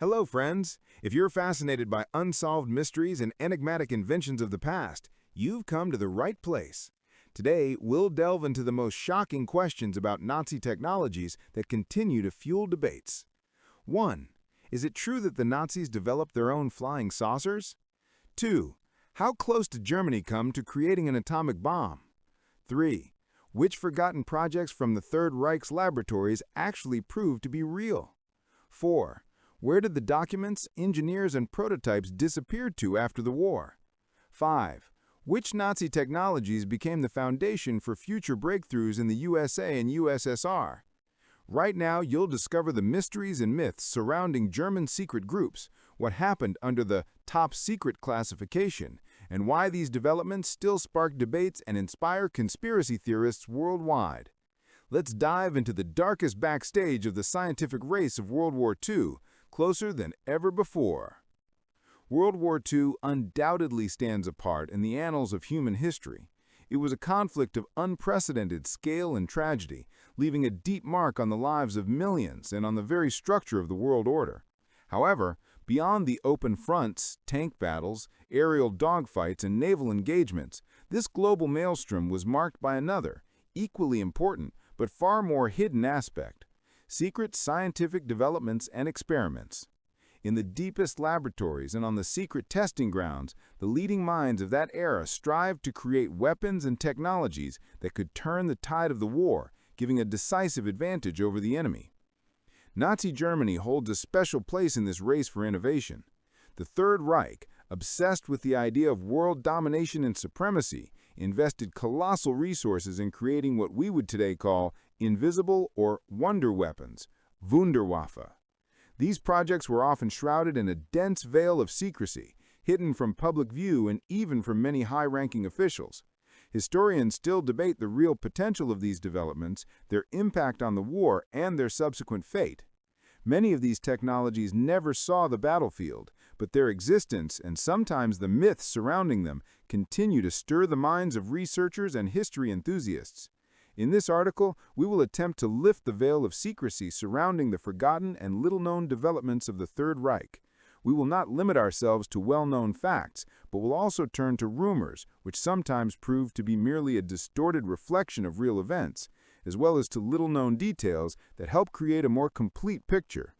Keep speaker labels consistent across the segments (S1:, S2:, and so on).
S1: Hello, friends! If you're fascinated by unsolved mysteries and enigmatic inventions of the past, you've come to the right place. Today, we'll delve into the most shocking questions about Nazi technologies that continue to fuel debates. 1. Is it true that the Nazis developed their own flying saucers? 2. How close did Germany come to creating an atomic bomb? 3. Which forgotten projects from the Third Reich's laboratories actually proved to be real? 4. Where did the documents, engineers, and prototypes disappear to after the war? 5. Which Nazi technologies became the foundation for future breakthroughs in the USA and USSR? Right now, you'll discover the mysteries and myths surrounding German secret groups, what happened under the top secret classification, and why these developments still spark debates and inspire conspiracy theorists worldwide. Let's dive into the darkest backstage of the scientific race of World War II, closer than ever before. World War II undoubtedly stands apart in the annals of human history. It was a conflict of unprecedented scale and tragedy, leaving a deep mark on the lives of millions and on the very structure of the world order. However, beyond the open fronts, tank battles, aerial dogfights, and naval engagements, this global maelstrom was marked by another, equally important but far more hidden aspect: secret scientific developments and experiments. In the deepest laboratories and on the secret testing grounds, the leading minds of that era strived to create weapons and technologies that could turn the tide of the war, giving a decisive advantage over the enemy. Nazi Germany holds a special place in this race for innovation. The Third Reich, obsessed with the idea of world domination and supremacy, invested colossal resources in creating what we would today call invisible or wonder weapons, Wunderwaffe. These projects were often shrouded in a dense veil of secrecy, hidden from public view and even from many high-ranking officials. Historians still debate the real potential of these developments, their impact on the war, and their subsequent fate. Many of these technologies never saw the battlefield, but their existence and sometimes the myths surrounding them continue to stir the minds of researchers and history enthusiasts. In this article, we will attempt to lift the veil of secrecy surrounding the forgotten and little-known developments of the Third Reich. We will not limit ourselves to well-known facts, but will also turn to rumors, which sometimes prove to be merely a distorted reflection of real events, as well as to little-known details that help create a more complete picture.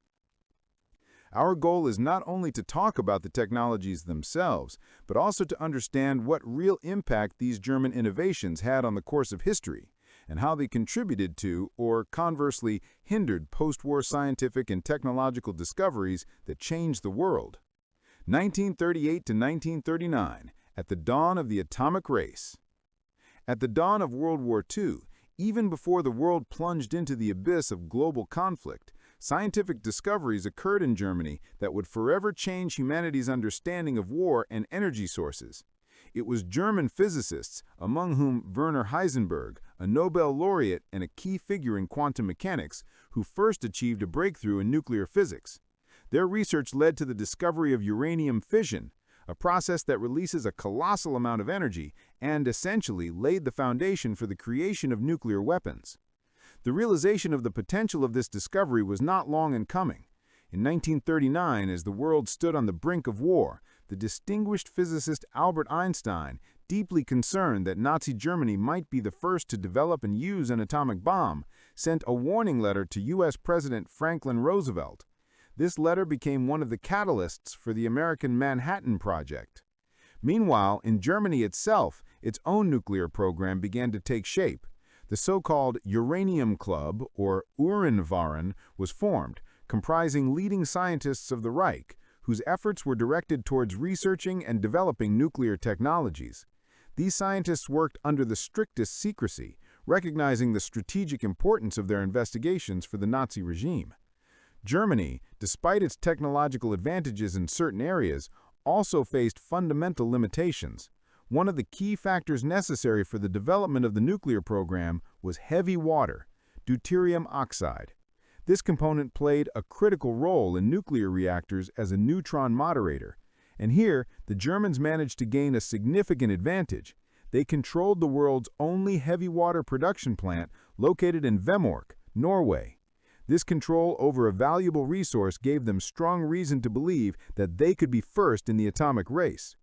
S1: Our goal is not only to talk about the technologies themselves, but also to understand what real impact these German innovations had on the course of history, and how they contributed to, or conversely hindered, post-war scientific and technological discoveries that changed the world. 1938 to 1939, at the dawn of the atomic race. At the dawn of World War II, even before the world plunged into the abyss of global conflict, scientific discoveries occurred in Germany that would forever change humanity's understanding of war and energy sources. It was German physicists, among whom Werner Heisenberg, a Nobel laureate and a key figure in quantum mechanics, who first achieved a breakthrough in nuclear physics. Their research led to the discovery of uranium fission, a process that releases a colossal amount of energy and essentially laid the foundation for the creation of nuclear weapons. The realization of the potential of this discovery was not long in coming. In 1939, as the world stood on the brink of war, the distinguished physicist Albert Einstein, deeply concerned that Nazi Germany might be the first to develop and use an atomic bomb, sent a warning letter to U.S. President Franklin Roosevelt. This letter became one of the catalysts for the American Manhattan Project. Meanwhile, in Germany itself, its own nuclear program began to take shape. The so-called Uranium Club, or Uhrenverein, was formed, comprising leading scientists of the Reich, whose efforts were directed towards researching and developing nuclear technologies. These scientists worked under the strictest secrecy, recognizing the strategic importance of their investigations for the Nazi regime. Germany, despite its technological advantages in certain areas, also faced fundamental limitations. One of the key factors necessary for the development of the nuclear program was heavy water, deuterium oxide. This component played a critical role in nuclear reactors as a neutron moderator, and here the Germans managed to gain a significant advantage. They controlled the world's only heavy water production plant located in Vemork, Norway. This control over a valuable resource gave them strong reason to believe that they could be first in the atomic race.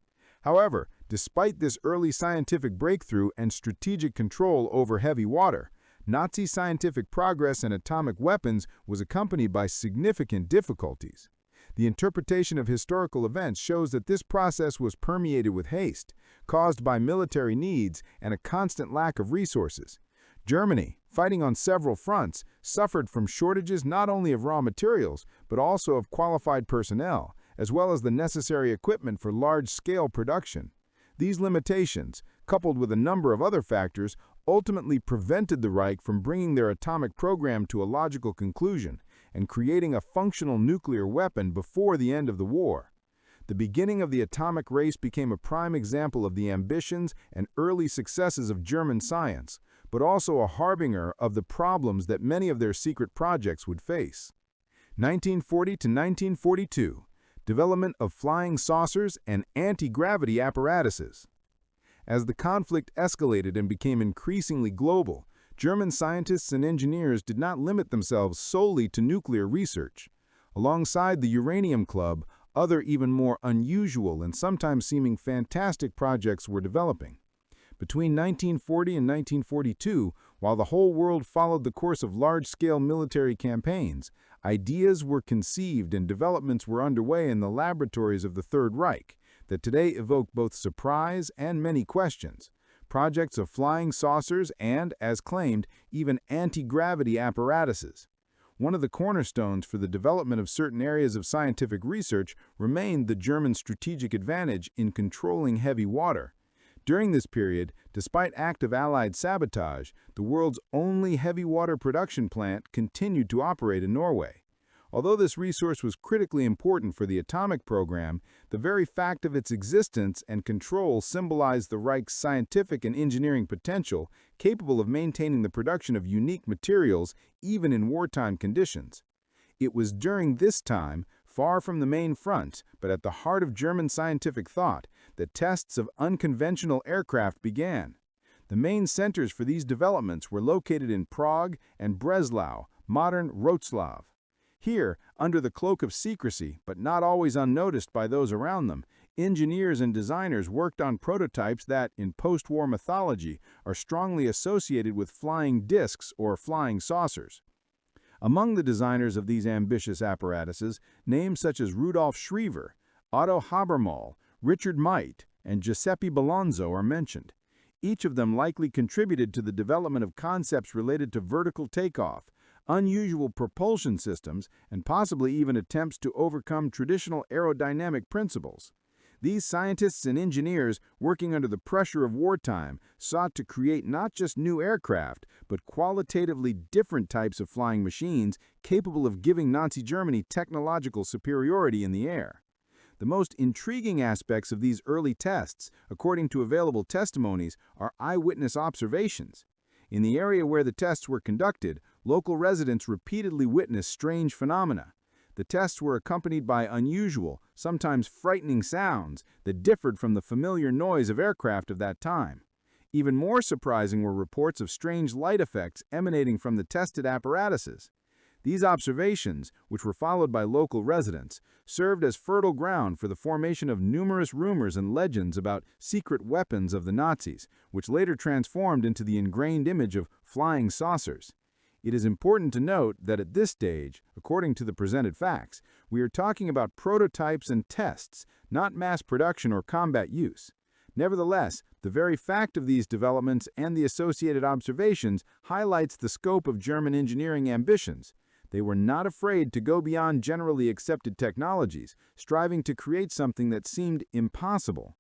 S1: However, despite this early scientific breakthrough and strategic control over heavy water, Nazi scientific progress in atomic weapons was accompanied by significant difficulties. The interpretation of historical events shows that this process was permeated with haste, caused by military needs and a constant lack of resources. Germany, fighting on several fronts, suffered from shortages not only of raw materials, but also of qualified personnel, as well as the necessary equipment for large-scale production. These limitations, coupled with a number of other factors, ultimately prevented the Reich from bringing their atomic program to a logical conclusion and creating a functional nuclear weapon before the end of the war. The beginning of the atomic race became a prime example of the ambitions and early successes of German science, but also a harbinger of the problems that many of their secret projects would face. 1940 to 1942, development of flying saucers and anti-gravity apparatuses. As the conflict escalated and became increasingly global, German scientists and engineers did not limit themselves solely to nuclear research. Alongside the Uranium Club, other even more unusual and sometimes seeming fantastic projects were developing. Between 1940 and 1942, while the whole world followed the course of large-scale military campaigns, ideas were conceived and developments were underway in the laboratories of the Third Reich that today evoke both surprise and many questions. Projects of flying saucers and, as claimed, even anti-gravity apparatuses. One of the cornerstones for the development of certain areas of scientific research remained the German strategic advantage in controlling heavy water. During this period, despite active Allied sabotage, the world's only heavy water production plant continued to operate in Norway. Although this resource was critically important for the atomic program, the very fact of its existence and control symbolized the Reich's scientific and engineering potential, capable of maintaining the production of unique materials even in wartime conditions. It was during this time, far from the main front, but at the heart of German scientific thought, that tests of unconventional aircraft began. The main centers for these developments were located in Prague and Breslau, modern Wrocław. Here, under the cloak of secrecy, but not always unnoticed by those around them, engineers and designers worked on prototypes that, in post-war mythology, are strongly associated with flying discs or flying saucers. Among the designers of these ambitious apparatuses, names such as Rudolf Schriever, Otto Habermal, Richard Might, and Giuseppe Balonzo are mentioned. Each of them likely contributed to the development of concepts related to vertical takeoff, unusual propulsion systems, and possibly even attempts to overcome traditional aerodynamic principles. These scientists and engineers, working under the pressure of wartime, sought to create not just new aircraft, but qualitatively different types of flying machines capable of giving Nazi Germany technological superiority in the air. The most intriguing aspects of these early tests, according to available testimonies, are eyewitness observations. In the area where the tests were conducted, local residents repeatedly witnessed strange phenomena. The tests were accompanied by unusual, sometimes frightening sounds that differed from the familiar noise of aircraft of that time. Even more surprising were reports of strange light effects emanating from the tested apparatuses. These observations, which were followed by local residents, served as fertile ground for the formation of numerous rumors and legends about secret weapons of the Nazis, which later transformed into the ingrained image of flying saucers. It is important to note that at this stage, according to the presented facts, we are talking about prototypes and tests, not mass production or combat use. Nevertheless, the very fact of these developments and the associated observations highlights the scope of German engineering ambitions. They were not afraid to go beyond generally accepted technologies, striving to create something that seemed impossible.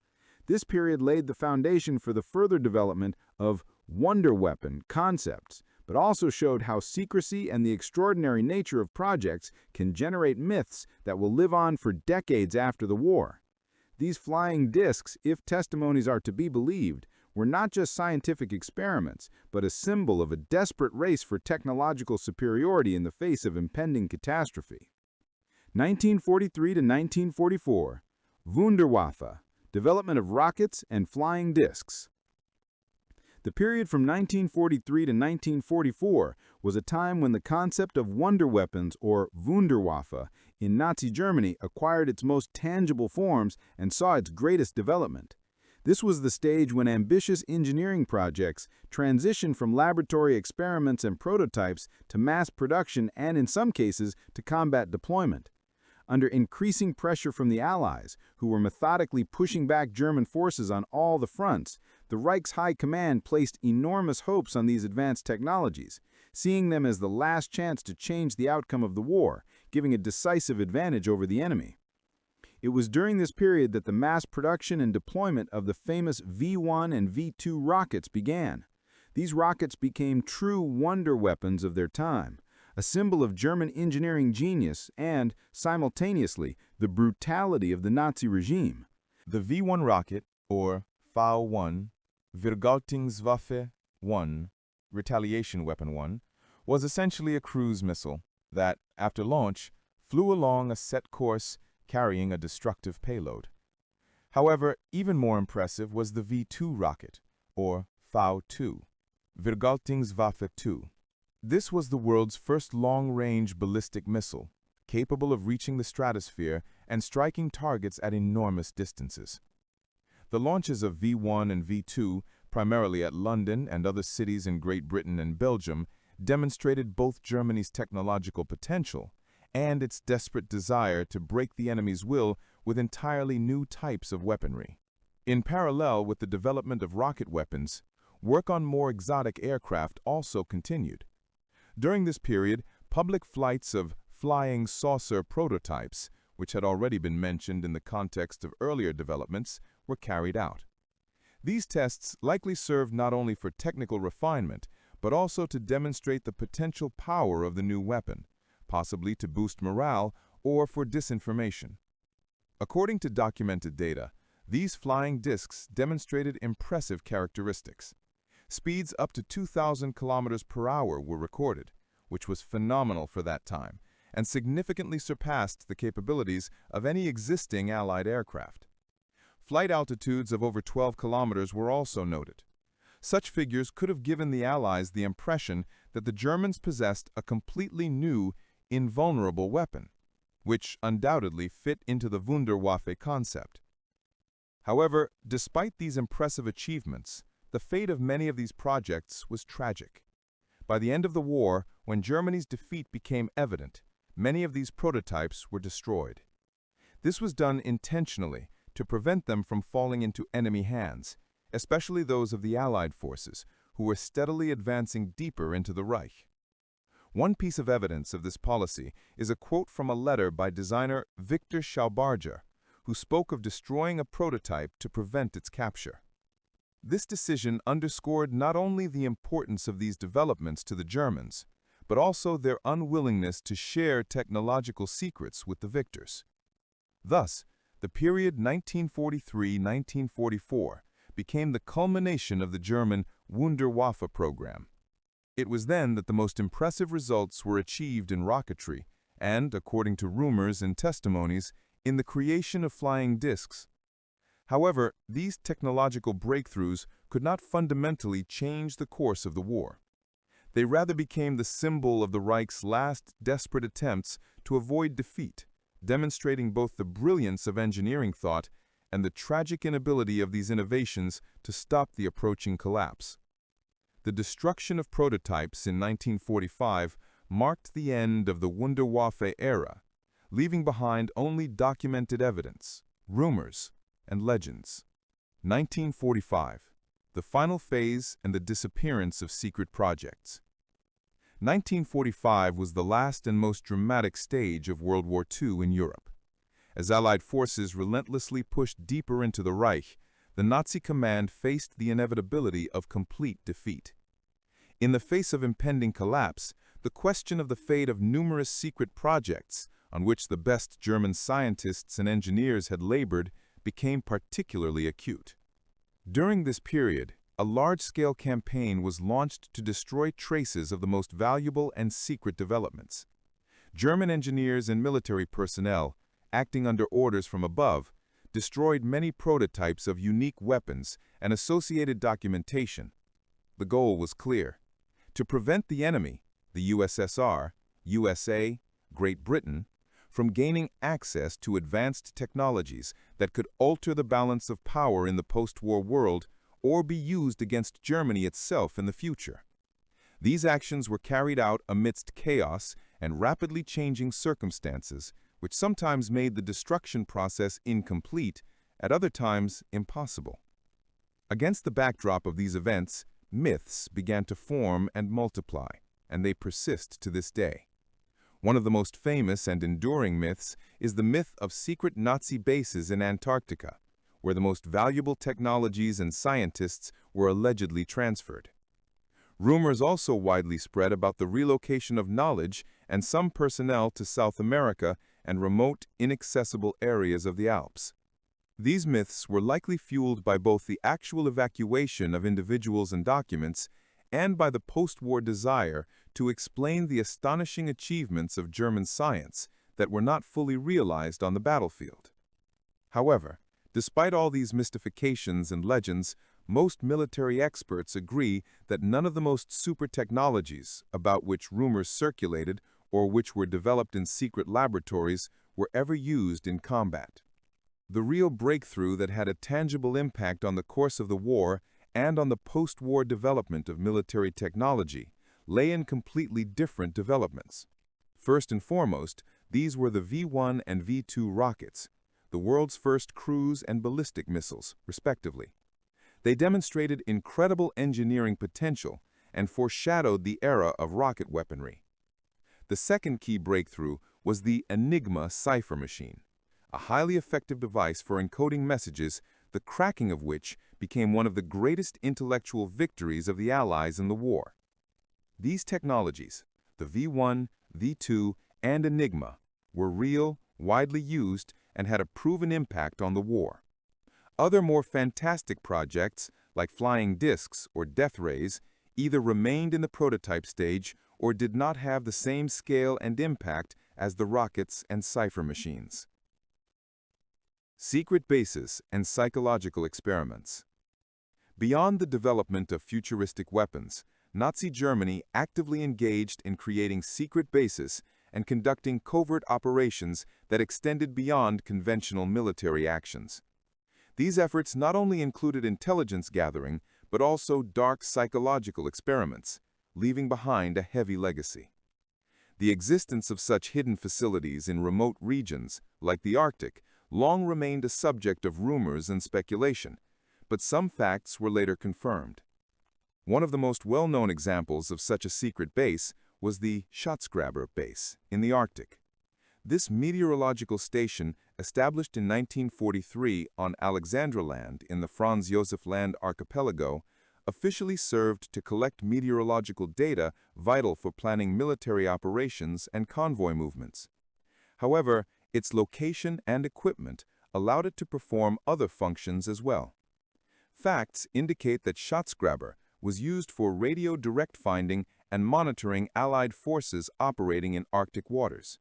S1: This period laid the foundation for the further development of Wunderwaffe concepts, but also showed how secrecy and the extraordinary nature of projects can generate myths that will live on for decades after the war. These flying discs, if testimonies are to be believed, were not just scientific experiments, but a symbol of a desperate race for technological superiority in the face of impending catastrophe. 1943 to 1944, Wunderwaffe, development of rockets and flying discs. The period from 1943 to 1944 was a time when the concept of wonder weapons, or Wunderwaffe, in Nazi Germany acquired its most tangible forms and saw its greatest development. This was the stage when ambitious engineering projects transitioned from laboratory experiments and prototypes to mass production and, in some cases, to combat deployment. Under increasing pressure from the Allies, who were methodically pushing back German forces on all the fronts, the Reich's high command placed enormous hopes on these advanced technologies, seeing them as the last chance to change the outcome of the war, giving a decisive advantage over the enemy. It was during this period that the mass production and deployment of the famous V-1 and V-2 rockets began. These rockets became true wonder weapons of their time, a symbol of German engineering genius and, simultaneously, the brutality of the Nazi regime.
S2: The V-1 rocket, or V-1, Vergeltungswaffe 1, Retaliation Weapon 1, was essentially a cruise missile that, after launch, flew along a set course carrying a destructive payload. However, even more impressive was the V-2 rocket, or V-2, Vergeltungswaffe 2. This was the world's first long-range ballistic missile, capable of reaching the stratosphere and striking targets at enormous distances. The launches of V-1 and V-2, primarily at London and other cities in Great Britain and Belgium, demonstrated both Germany's technological potential and its desperate desire to break the enemy's will with entirely new types of weaponry. In parallel with the development of rocket weapons, work on more exotic aircraft also continued. During this period, public flights of flying saucer prototypes, which had already been mentioned in the context of earlier developments, were carried out. These tests likely served not only for technical refinement, but also to demonstrate the potential power of the new weapon, possibly to boost morale or for disinformation. According to documented data, these flying discs demonstrated impressive characteristics. Speeds up to 2,000 kilometers per hour were recorded, which was phenomenal for that time, and significantly surpassed the capabilities of any existing Allied aircraft. Flight altitudes of over 12 kilometers were also noted. Such figures could have given the Allies the impression that the Germans possessed a completely new, invulnerable weapon, which undoubtedly fit into the Wunderwaffe concept. However, despite these impressive achievements, the fate of many of these projects was tragic. By the end of the war, when Germany's defeat became evident, many of these prototypes were destroyed. This was done intentionally to prevent them from falling into enemy hands, especially those of the Allied forces, who were steadily advancing deeper into the Reich. One piece of evidence of this policy is a quote from a letter by designer Victor Schaubarger, who spoke of destroying a prototype to prevent its capture. This decision underscored not only the importance of these developments to the Germans, but also their unwillingness to share technological secrets with the victors. Thus, the period 1943-1944 became the culmination of the German Wunderwaffe program. It was then that the most impressive results were achieved in rocketry and, according to rumors and testimonies, in the creation of flying discs. However, these technological breakthroughs could not fundamentally change the course of the war. They rather became the symbol of the Reich's last desperate attempts to avoid defeat, demonstrating both the brilliance of engineering thought and the tragic inability of these innovations to stop the approaching collapse. The destruction of prototypes in 1945 marked the end of the Wunderwaffe era, leaving behind only documented evidence, rumors, and legends. 1945, the final phase and the disappearance of secret projects. 1945 was the last and most dramatic stage of World War II in Europe. As Allied forces relentlessly pushed deeper into the Reich, the Nazi command faced the inevitability of complete defeat. In the face of impending collapse, the question of the fate of numerous secret projects, on which the best German scientists and engineers had labored, became particularly acute. During this period, a large-scale campaign was launched to destroy traces of the most valuable and secret developments. German engineers and military personnel, acting under orders from above, destroyed many prototypes of unique weapons and associated documentation. The goal was clear: to prevent the enemy, the USSR, USA, Great Britain, from gaining access to advanced technologies that could alter the balance of power in the post-war world or be used against Germany itself in the future. These actions were carried out amidst chaos and rapidly changing circumstances, which sometimes made the destruction process incomplete, at other times impossible. Against the backdrop of these events, myths began to form and multiply, and they persist to this day. One of the most famous and enduring myths is the myth of secret Nazi bases in Antarctica, where the most valuable technologies and scientists were allegedly transferred. Rumors also widely spread about the relocation of knowledge and some personnel to South America and remote, inaccessible areas of the Alps. These myths were likely fueled by both the actual evacuation of individuals and documents and by the post-war desire to explain the astonishing achievements of German science that were not fully realized on the battlefield. However, despite all these mystifications and legends, most military experts agree that none of the most super technologies about which rumors circulated or which were developed in secret laboratories were ever used in combat. The real breakthrough that had a tangible impact on the course of the war and on the post-war development of military technology lay in completely different developments. First and foremost, these were the V-1 and V-2 rockets, the world's first cruise and ballistic missiles, respectively. They demonstrated incredible engineering potential and foreshadowed the era of rocket weaponry. The second key breakthrough was the Enigma cipher machine, a highly effective device for encoding messages, the cracking of which became one of the greatest intellectual victories of the Allies in the war. These technologies, the V-1, V-2, and Enigma, were real, widely used, and had a proven impact on the war. Other more fantastic projects, like flying discs or death rays, either remained in the prototype stage or did not have the same scale and impact as the rockets and cipher machines. Secret bases and psychological experiments. Beyond the development of futuristic weapons, Nazi Germany actively engaged in creating secret bases and conducting covert operations that extended beyond conventional military actions. These efforts not only included intelligence gathering, but also dark psychological experiments, leaving behind a heavy legacy. The existence of such hidden facilities in remote regions, like the Arctic, long remained a subject of rumors and speculation, but some facts were later confirmed. One of the most well-known examples of such a secret base was the Schatzgraber base in the Arctic. This meteorological station, established in 1943 on Alexandra Land in the Franz Josef Land archipelago, officially served to collect meteorological data vital for planning military operations and convoy movements. However, its location and equipment allowed it to perform other functions as well. Facts indicate that Schatzgraber was used for radio direct finding and monitoring Allied forces operating in Arctic waters.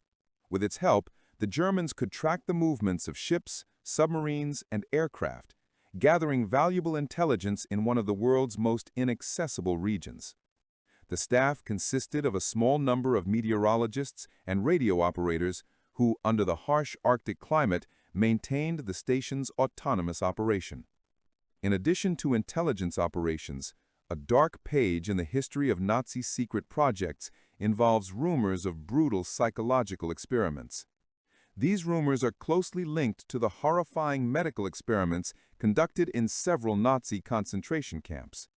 S2: With its help, the Germans could track the movements of ships, submarines, and aircraft, gathering valuable intelligence in one of the world's most inaccessible regions. The staff consisted of a small number of meteorologists and radio operators who, under the harsh Arctic climate, maintained the station's autonomous operation. In addition to intelligence operations, a dark page in the history of Nazi secret projects involves rumors of brutal psychological experiments. These rumors are closely linked to the horrifying medical experiments conducted in several Nazi concentration camps.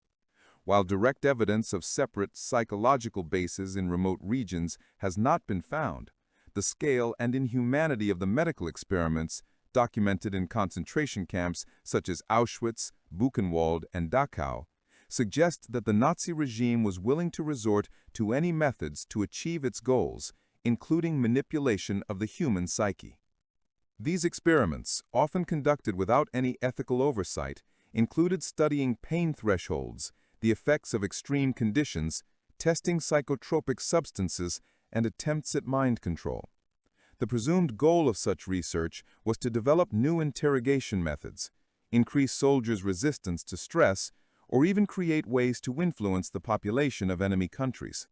S2: While direct evidence of separate psychological bases in remote regions has not been found, the scale and inhumanity of the medical experiments, documented in concentration camps such as Auschwitz, Buchenwald, and Dachau, suggest that the Nazi regime was willing to resort to any methods to achieve its goals, including manipulation of the human psyche. These experiments, often conducted without any ethical oversight, included studying pain thresholds, the effects of extreme conditions, testing psychotropic substances, and attempts at mind control. The presumed goal of such research was to develop new interrogation methods, increase soldiers' resistance to stress, or even create ways to influence the population of enemy countries.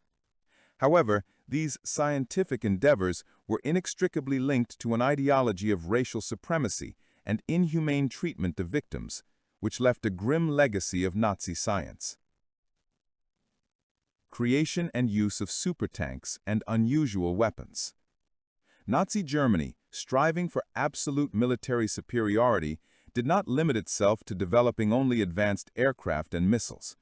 S2: However, these scientific endeavors were inextricably linked to an ideology of racial supremacy and inhumane treatment of victims, which left a grim legacy of Nazi science. Creation and use of supertanks and unusual weapons. Nazi Germany, striving for absolute military superiority, did not limit itself to developing only advanced aircraft and missiles.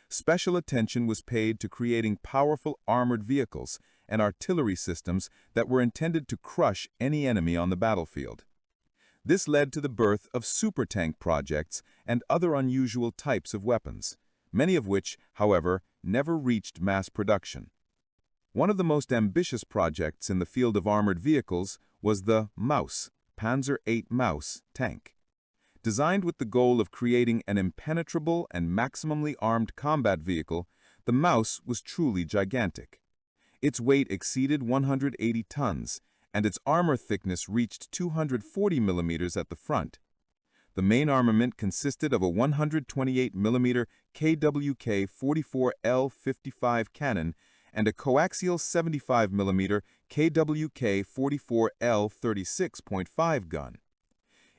S2: Special attention was paid to creating powerful armored vehicles and artillery systems that were intended to crush any enemy on the battlefield. This led to the birth of supertank projects and other unusual types of weapons, many of which, however, never reached mass production. One of the most ambitious projects in the field of armored vehicles was the Maus, Panzer VIII Maus tank. Designed with the goal of creating an impenetrable and maximally armed combat vehicle, the Maus was truly gigantic. Its weight exceeded 180 tons, and its armor thickness reached 240 millimeters at the front. The main armament consisted of a 128mm KWK-44L-55 cannon and a coaxial 75mm KWK-44L-36.5 gun.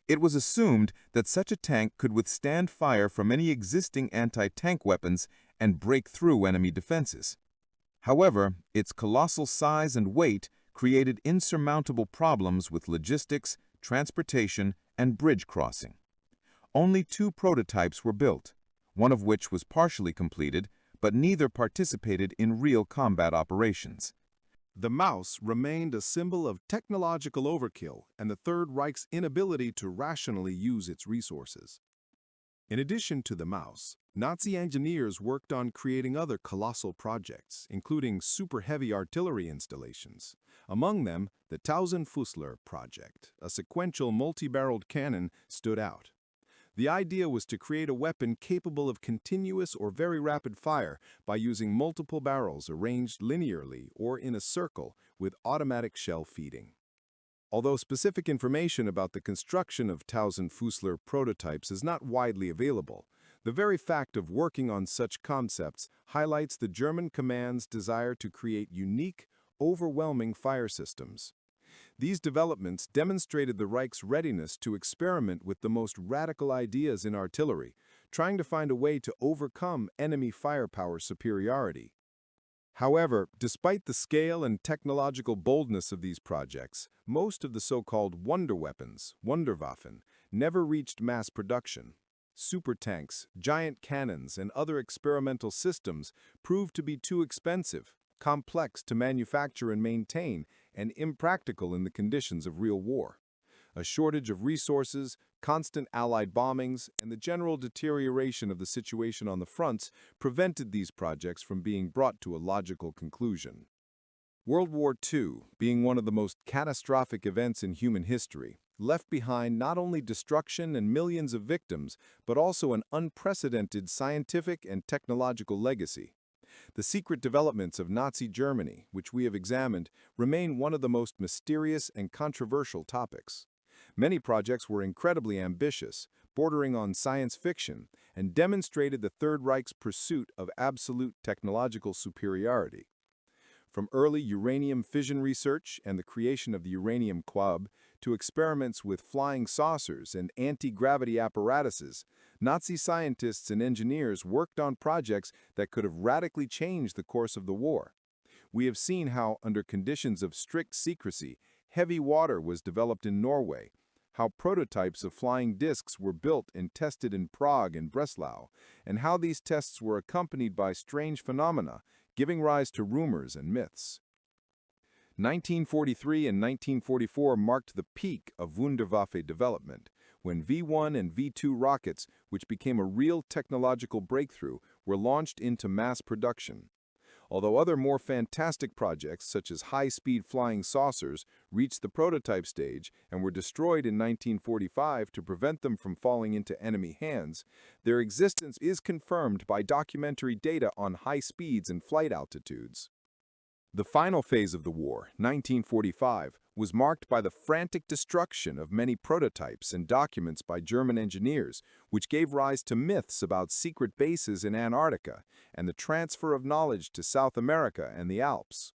S2: It was assumed that such a tank could withstand fire from any existing anti-tank weapons and break through enemy defenses. However, its colossal size and weight created insurmountable problems with logistics, transportation, and bridge crossing. Only 2 prototypes were built, one of which was partially completed, but neither participated in real combat operations.
S1: The Maus remained a symbol of technological overkill and the Third Reich's inability to rationally use its resources. In addition to the Maus, Nazi engineers worked on creating other colossal projects, including super-heavy artillery installations. Among them, the Tausendfüßler project, a sequential multi-barreled cannon, stood out. The idea was to create a weapon capable of continuous or very rapid fire by using multiple barrels arranged linearly or in a circle with automatic shell feeding. Although specific information about the construction of Tausendfüßler prototypes is not widely available, the very fact of working on such concepts highlights the German command's desire to create unique, overwhelming fire systems. These developments demonstrated the Reich's readiness to experiment with the most radical ideas in artillery, trying to find a way to overcome enemy firepower superiority. However, despite the scale and technological boldness of these projects, most of the so-called wonder weapons, Wunderwaffen, never reached mass production. Supertanks, giant cannons, and other experimental systems proved to be too expensive, complex to manufacture and maintain, and impractical in the conditions of real war. A shortage of resources, constant Allied bombings, and the general deterioration of the situation on the fronts prevented these projects from being brought to a logical conclusion. World War II, being one of the most catastrophic events in human history, left behind not only destruction and millions of victims, but also an unprecedented scientific and technological legacy. The secret developments of Nazi Germany, which we have examined, remain one of the most mysterious and controversial topics. Many projects were incredibly ambitious, bordering on science fiction, and demonstrated the Third Reich's pursuit of absolute technological superiority. From early uranium fission research and the creation of the uranium quab to experiments with flying saucers and anti-gravity apparatuses, Nazi scientists and engineers worked on projects that could have radically changed the course of the war. We have seen how, under conditions of strict secrecy, heavy water was developed in Norway, how prototypes of flying discs were built and tested in Prague and Breslau, and how these tests were accompanied by strange phenomena, giving rise to rumors and myths. 1943 and 1944 marked the peak of Wunderwaffe development, when V-1 and V-2 rockets, which became a real technological breakthrough, were launched into mass production. Although other more fantastic projects, such as high-speed flying saucers, reached the prototype stage and were destroyed in 1945 to prevent them from falling into enemy hands, their existence is confirmed by documentary data on high speeds and flight altitudes.
S3: The final phase of the war, 1945, was marked by the frantic destruction of many prototypes and documents by German engineers, which gave rise to myths about secret bases in Antarctica and the transfer of knowledge to South America and the Alps.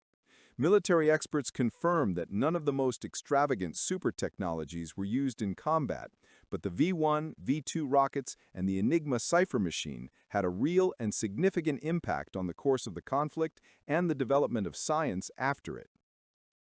S3: Military experts confirmed that none of the most extravagant super technologies were used in combat, but the V-1, V-2 rockets and the Enigma cipher machine had a real and significant impact on the course of the conflict and the development of science after it.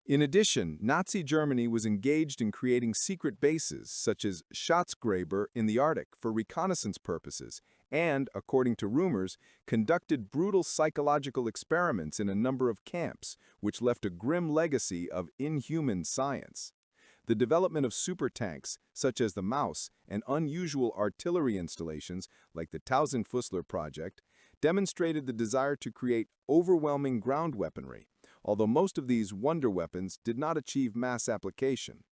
S3: In addition, Nazi Germany was engaged in creating secret bases, such as Schatzgräber in the Arctic for reconnaissance purposes, and, according to rumors, conducted brutal psychological experiments in a number of camps, which left a grim legacy of inhuman science. The development of supertanks, such as the Maus, and unusual artillery installations, like the Tausendfüßler project, demonstrated the desire to create overwhelming ground weaponry, although most of these wonder weapons did not achieve mass application.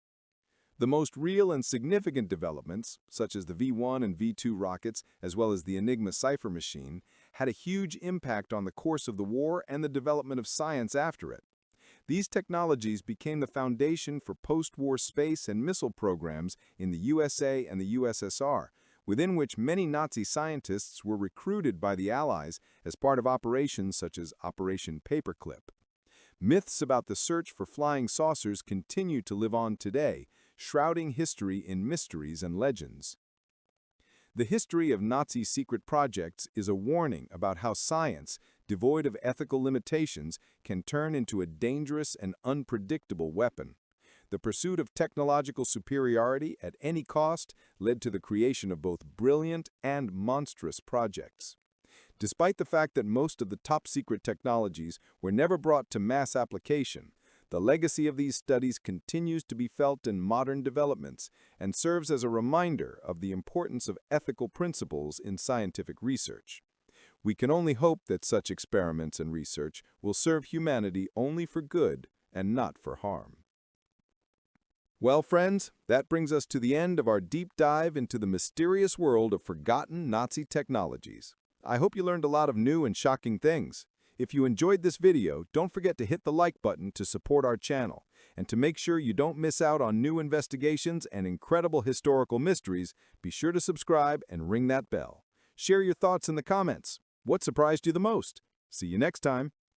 S3: The most real and significant developments, such as the V-1 and V-2 rockets, as well as the Enigma cipher machine, had a huge impact on the course of the war and the development of science after it. These technologies became the foundation for post-war space and missile programs in the USA and the USSR, within which many Nazi scientists were recruited by the Allies as part of operations such as Operation Paperclip. Myths about the search for flying saucers continue to live on today, shrouding history in mysteries and legends. The history of Nazi secret projects is a warning about how science, devoid of ethical limitations, can turn into a dangerous and unpredictable weapon. The pursuit of technological superiority at any cost led to the creation of both brilliant and monstrous projects. Despite the fact that most of the top-secret technologies were never brought to mass application, the legacy of these studies continues to be felt in modern developments and serves as a reminder of the importance of ethical principles in scientific research. We can only hope that such experiments and research will serve humanity only for good and not for harm. Well, friends, that brings us to the end of our deep dive into the mysterious world of forgotten Nazi technologies. I hope you learned a lot of new and shocking things. If you enjoyed this video, don't forget to hit the like button to support our channel. And to make sure you don't miss out on new investigations and incredible historical mysteries, be sure to subscribe and ring that bell. Share your thoughts in the comments. What surprised you the most? See you next time.